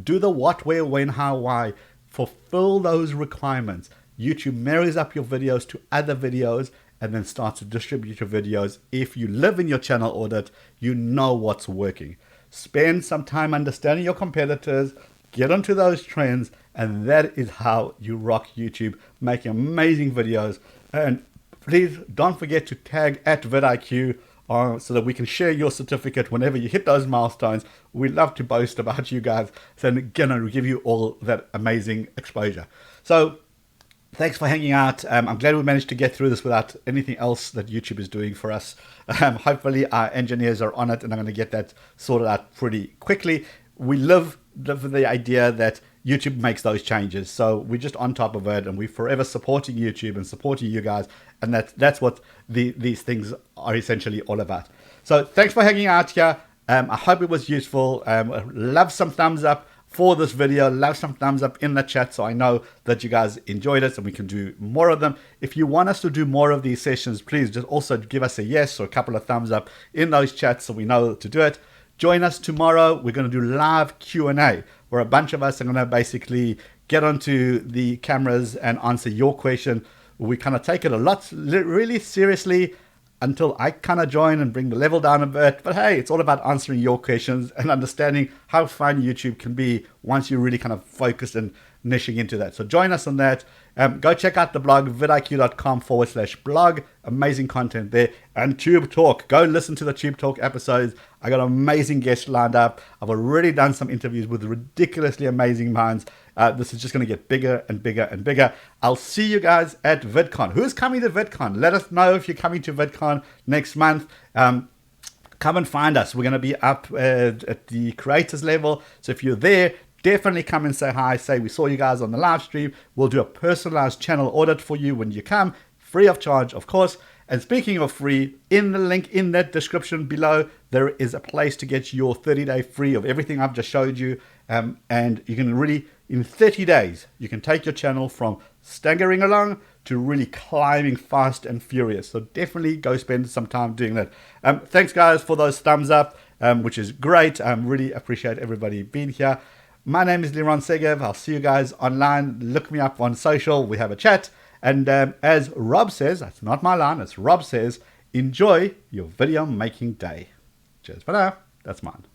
Do the what, where, when, how, why. Fulfill those requirements. YouTube marries up your videos to other videos and then starts to distribute your videos. If you live in your channel audit, you know what's working. Spend some time understanding your competitors, get onto those trends, and that is how you rock YouTube, making amazing videos. And please don't forget to tag at vidIQ so that we can share your certificate whenever you hit those milestones. We love to boast about you guys, so again, we give you all that amazing exposure. So thanks for hanging out. I'm glad we managed to get through this without anything else that YouTube is doing for us. Hopefully our engineers are on it and I'm going to get that sorted out pretty quickly. We live the idea that YouTube makes those changes, so we're just on top of it and we're forever supporting YouTube and supporting you guys, and that's what these things are essentially all about. So thanks for hanging out here. I hope it was useful. Love some thumbs up for this video, love some thumbs up in the chat so I know that you guys enjoyed it and we can do more of them. If you want us to do more of these sessions, please just also give us a yes or a couple of thumbs up in those chats so we know to do it. Join us tomorrow. We're going to do live Q&A where a bunch of us are going to basically get onto the cameras and answer your question. We kind of take it a lot really seriously until I kind of join and bring the level down a bit. But hey, it's all about answering your questions and understanding how fun YouTube can be once you really kind of focus and niching into that. So join us on that. Go check out the blog, vidiq.com/blog. Amazing content there. And Tube Talk. Go listen to the Tube Talk episodes. I got amazing guests lined up. I've already done some interviews with ridiculously amazing minds. This is just going to get bigger and bigger and bigger. I'll see you guys at VidCon. Who's coming to VidCon? Let us know if you're coming to VidCon next month. Come and find us. We're going to be up at the creators level. So if you're there, definitely come and say hi. Say we saw you guys on the live stream. We'll do a personalized channel audit for you when you come. Free of charge, of course. And speaking of free, in the link in that description below, there is a place to get your 30-day free of everything I've just showed you. And you can really, in 30 days, you can take your channel from staggering along to really climbing fast and furious. So definitely go spend some time doing that. Thanks, guys, for those thumbs up, which is great. Really appreciate everybody being here. My name is Liron Segev. I'll see you guys online. Look me up on social. We have a chat. And as Rob says, that's not my line, it's Rob says, enjoy your video making day. Cheers for now. That's mine.